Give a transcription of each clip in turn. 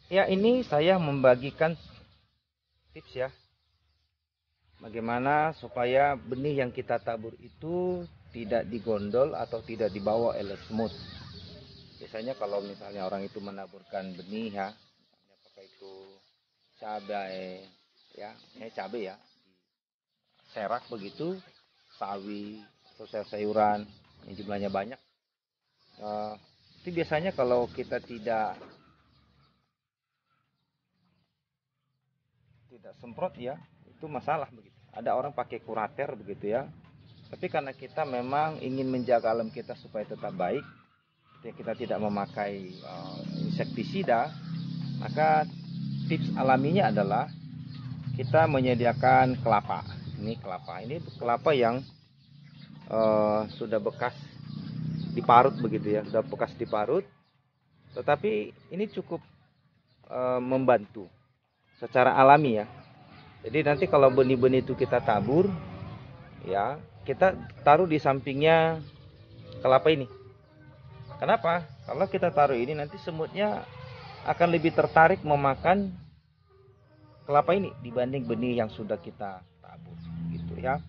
Ya, ini saya membagikan tips ya, bagaimana supaya benih yang kita tabur itu tidak digondol atau tidak dibawa oleh semut. Biasanya kalau misalnya orang itu menaburkan benih ya, misalnya apakah itu cabai ya, cabai ya, serak begitu, sawi atau sayur-sayuran yang jumlahnya banyak. Itu biasanya kalau kita tidak semprot ya, itu masalah begitu. Ada orang pakai kurater begitu ya. Tapi karena kita memang ingin menjaga alam kita supaya tetap baik, kita tidak memakai insektisida, maka tips alaminya adalah kita menyediakan kelapa. Ini kelapa yang sudah bekas diparut begitu ya, sudah bekas diparut. Tetapi ini cukup membantu secara alami ya. Jadi nanti kalau benih-benih itu kita tabur ya, kita taruh di sampingnya kelapa ini. Kenapa? Kalau kita taruh ini nanti semutnya akan lebih tertarik memakan kelapa ini dibanding benih yang sudah kita tabur gitu ya.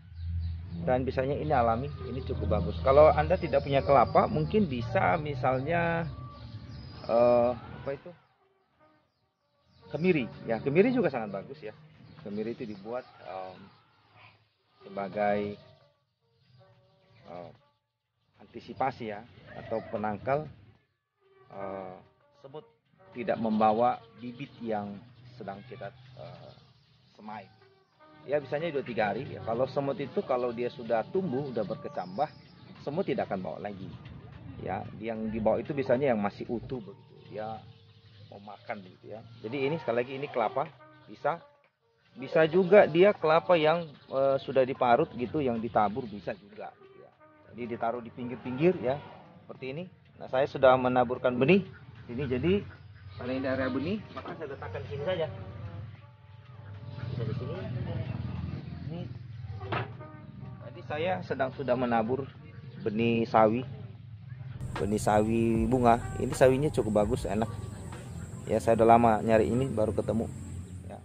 Dan biasanya ini alami, ini cukup bagus. Kalau Anda tidak punya kelapa, mungkin bisa misalnya apa itu? Kemiri. Ya, kemiri juga sangat bagus ya. Kemiri itu dibuat sebagai antisipasi ya, atau penangkal semut tidak membawa bibit yang sedang kita semai. Ya, biasanya 2-3 hari ya. Kalau semut itu kalau dia sudah tumbuh, sudah berkecambah, semut tidak akan bawa lagi. Ya, yang dibawa itu biasanya yang masih utuh begitu. Dia mau makan begitu ya. Jadi ini sekali lagi ini kelapa, bisa juga dia kelapa yang sudah diparut gitu, yang ditabur bisa juga gitu ya. Jadi ditaruh di pinggir-pinggir ya, seperti ini. Nah, saya sudah menaburkan benih ini, jadi pada ini area benih, maka saya letakkan sini saja. Bisa di sini. Ini. Tadi saya sudah menabur benih sawi bunga. Ini sawinya cukup bagus, enak. Ya, saya udah lama nyari ini baru ketemu. Ya.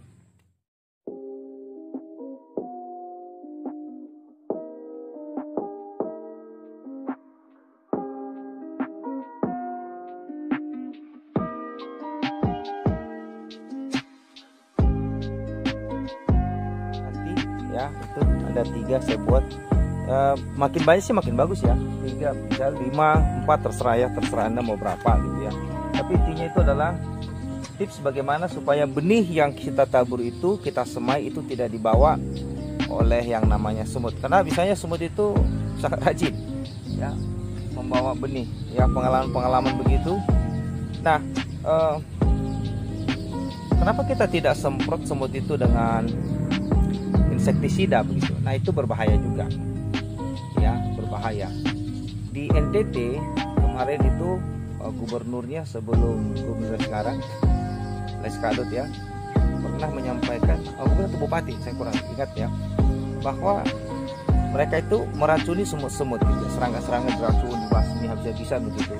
Nanti ya itu ada 3 saya buat. Makin banyak sih makin bagus ya. 3, bisa 5, 4 terserah ya, terserah Anda mau berapa gitu ya. Tapi intinya itu adalah tips bagaimana supaya benih yang kita tabur itu, kita semai itu tidak dibawa oleh yang namanya semut. Karena biasanya semut itu sangat rajin ya membawa benih. Ya, pengalaman begitu. Nah, kenapa kita tidak semprot semut itu dengan insektisida begitu? Nah, itu berbahaya juga. Ya, berbahaya. Di NTT kemarin itu gubernurnya sebelum gubernur sekarang, Leskadot ya, pernah menyampaikan, bukan itu bupati, saya kurang ingat ya, bahwa mereka itu meracuni semut-semut gitu, serangga-serangga diracun, dibasmi habis-habisan begitu,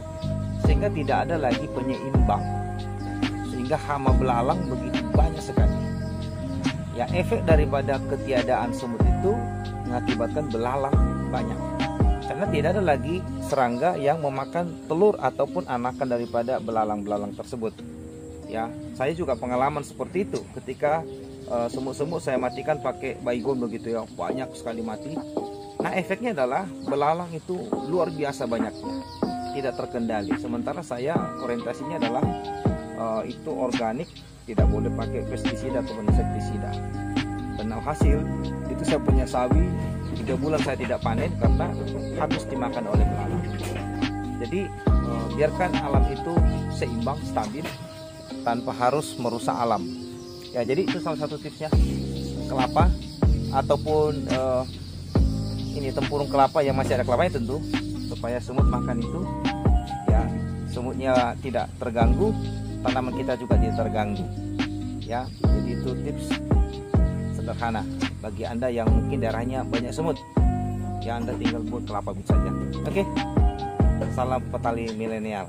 sehingga tidak ada lagi penyeimbang, sehingga hama belalang begitu banyak sekali. Ya, efek daripada ketiadaan semut itu mengakibatkan belalang banyak, karena tidak ada lagi serangga yang memakan telur ataupun anakan daripada belalang-belalang tersebut. Ya, saya juga pengalaman seperti itu ketika semut-semut saya matikan pakai baygon begitu ya, banyak sekali mati. Nah, efeknya adalah belalang itu luar biasa banyaknya, tidak terkendali. Sementara saya orientasinya adalah itu organik, tidak boleh pakai pestisida atau insektisida. Dan alhasil itu saya punya sawi 3 bulan saya tidak panen karena habis dimakan oleh belalang. Jadi biarkan alam itu seimbang, stabil, tanpa harus merusak alam. Ya, jadi itu salah satu tipsnya. Kelapa ataupun ini tempurung kelapa yang masih ada kelapanya tentu, supaya semut makan itu ya, semutnya tidak terganggu, tanaman kita juga tidak terganggu. Ya, jadi itu tips sederhana bagi Anda yang mungkin daerahnya banyak semut. Ya, Anda tinggal buat kelapa saja. Oke. Salam petani milenial.